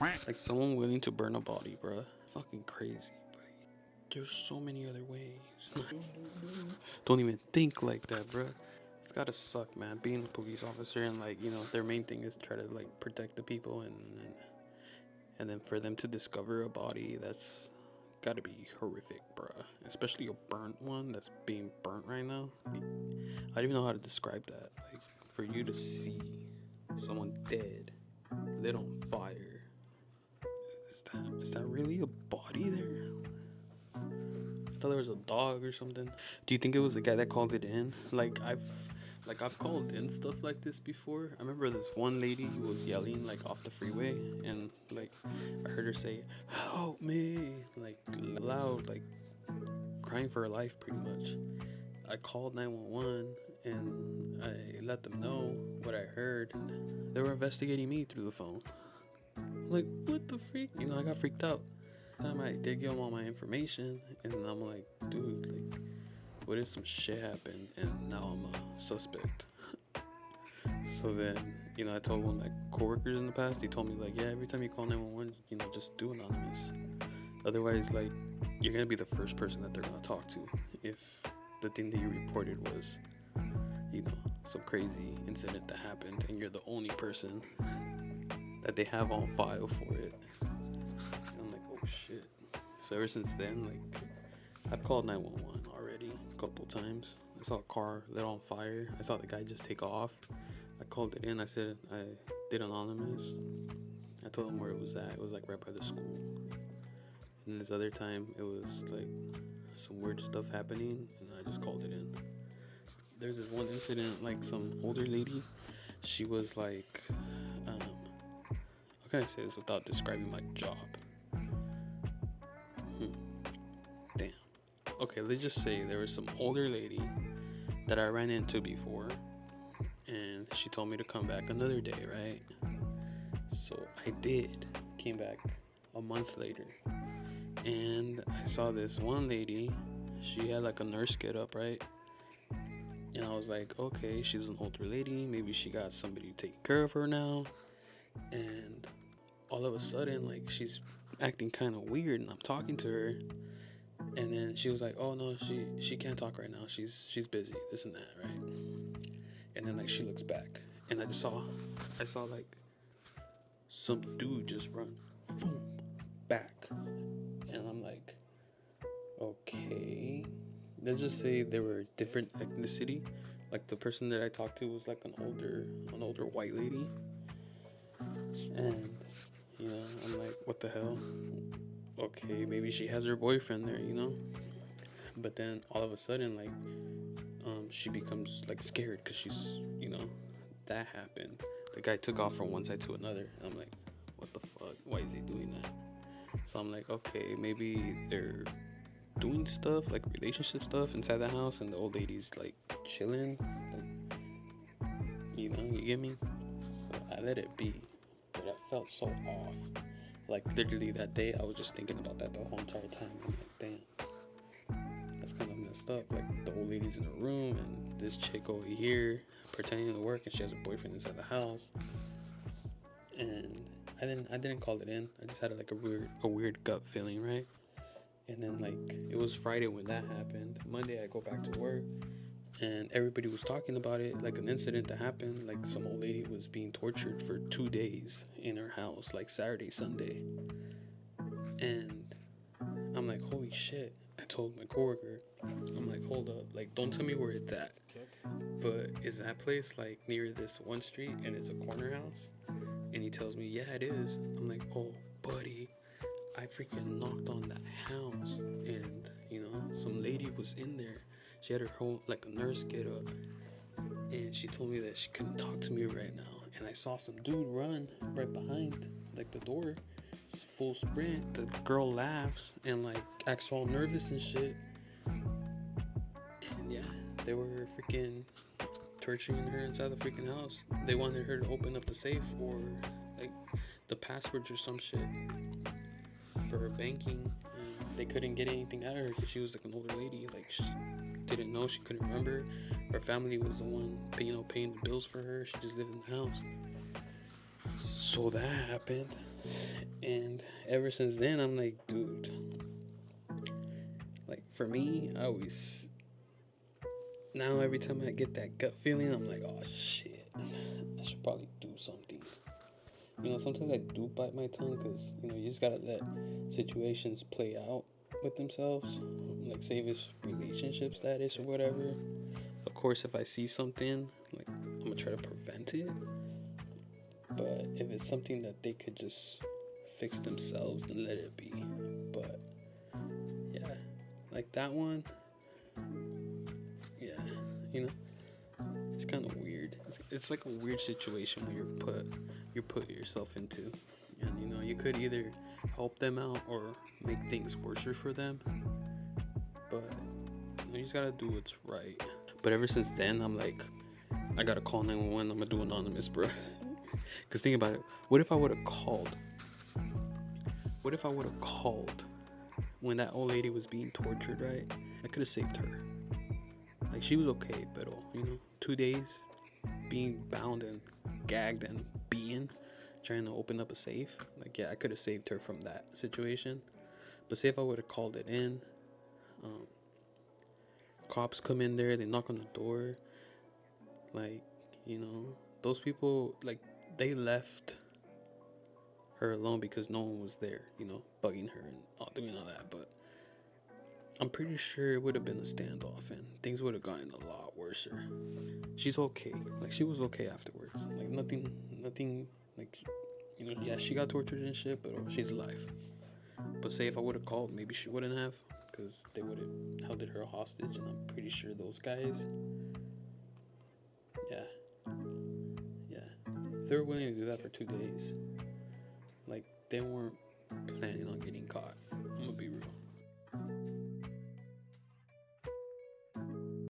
Like someone willing to burn a body, bruh. Fucking crazy, buddy. There's so many other ways. Don't even think like that, bruh. It's gotta suck, man. Being a police officer and like, you know, their main thing is try to like protect the people, and then for them to discover a body, that's gotta be horrific, bruh. Especially a burnt one that's being burnt right now. I don't even know how to describe that. Like for you to see someone dead, lit on fire. Is that really a body there? I thought there was a dog or something. Do you think it was the guy that called it in? I've called in stuff like this before. I remember this one lady who was yelling like off the freeway, and like I heard her say, "Help me!" like loud, like crying for her life, pretty much. I called 911 and I let them know what I heard. They were investigating me through the phone. Like, what the freak? You know, I got freaked out. Time I did give them all my information, and I'm like, dude, like, what if some shit happened and now I'm a suspect? So then, you know, I told one of my coworkers in the past. He told me like, yeah, every time you call 911, you know, just do anonymous. Otherwise, like, you're gonna be the first person that they're gonna talk to if the thing that you reported was, you know, some crazy incident that happened, and you're the only person that they have on file for it. And I'm like, oh shit. So ever since then, like, I've called 911 already a couple times. I saw a car lit on fire. I saw the guy just take off. I called it in. I said I did anonymous. I told him where it was at. It was like right by the school. And this other time, it was like some weird stuff happening, and I just called it in. There's this one incident, like some older lady. She was like, how can I say this without describing my job? Damn. Okay, let's just say there was some older lady that I ran into before, and she told me to come back another day, right? So I did. Came back a month later, and I saw this one lady. She had like a nurse get up, right? And I was like, okay, she's an older lady. Maybe she got somebody taking care of her now. And all of a sudden, like, she's acting kind of weird, and I'm talking to her, and then she was like, oh no, she can't talk right now, she's busy, this and that, right? And then like she looks back, and I saw like some dude just run boom back, and I'm like, okay, let's just say they were different ethnicity. Like the person that I talked to was like an older white lady. And, you know, I'm like, what the hell? Okay, maybe she has her boyfriend there, you know? But then all of a sudden, like, she becomes like scared because she's, you know, that happened. The guy took off from one side to another. And I'm like, what the fuck? Why is he doing that? So I'm like, okay, maybe they're doing stuff, like relationship stuff inside the house, and the old lady's like chilling. Like, you know, you get me? So I let it be. But I felt so off. Like literally that day, I was just thinking about that the whole entire time. I'm like, damn, that's kind of messed up. Like the old lady's in the room, and this chick over here pretending to work, and she has a boyfriend inside the house. And I didn't call it in. I just had like a weird gut feeling, right? And then like it was Friday when that happened. Monday I go back to work, and everybody was talking about it, like an incident that happened. Like some old lady was being tortured for 2 days in her house, like Saturday, Sunday. And I'm like, holy shit. I told my coworker, I'm like, hold up, like, don't tell me where it's at, but is that place like near this one street and it's a corner house? And he tells me, yeah, it is. I'm like, oh buddy, I freaking knocked on that house, and you know, some lady was in there. She had her whole, like, a nurse get up, and she told me that she couldn't talk to me right now. And I saw some dude run right behind, like, the door. It's full sprint. The girl laughs and like acts all nervous and shit. And yeah, they were freaking torturing her inside the freaking house. They wanted her to open up the safe or like the passwords or some shit for her banking. And they couldn't get anything out of her because she was like an older lady. Like she didn't know, she couldn't remember. Her family was the one, you know, paying the bills for her. She just lived in the house. So that happened. And ever since then, I'm like, dude, like for me, I always now every time I get that gut feeling, I'm like, oh shit, I should probably do something. Sometimes I do bite my tongue because you just gotta let situations play out with themselves. Like, say if it's relationship status or whatever. Of course, if I see something, like I'm gonna try to prevent it. But if it's something that they could just fix themselves, then let it be. But yeah, like that one, yeah, you know, it's kind of weird. It's like a weird situation when you put yourself into, and you could either help them out or make things worse for them. But you just gotta do what's right. But ever since then, I'm like, I gotta call 911. I'm gonna do anonymous, bro. Cause think about it. What if I would have called? What if I would have called when that old lady was being tortured? Right? I could have saved her. Like, she was okay, but 2 days being bound and gagged and beaten, trying to open up a safe. Like, yeah, I could have saved her from that situation. But say if I would have called it in, um, cops come in there, they knock on the door. Like, those people, like, they left her alone because no one was there, bugging her and doing all that. But I'm pretty sure it would have been a standoff and things would have gotten a lot worse. She's okay. Like, she was okay afterwards. Like, nothing, like, yeah, she got tortured and shit, but she's alive. But say if I would have called, maybe she wouldn't have, because they would have held her hostage, and I'm pretty sure those guys, yeah, yeah, if they were willing to do that for 2 days, like, they weren't planning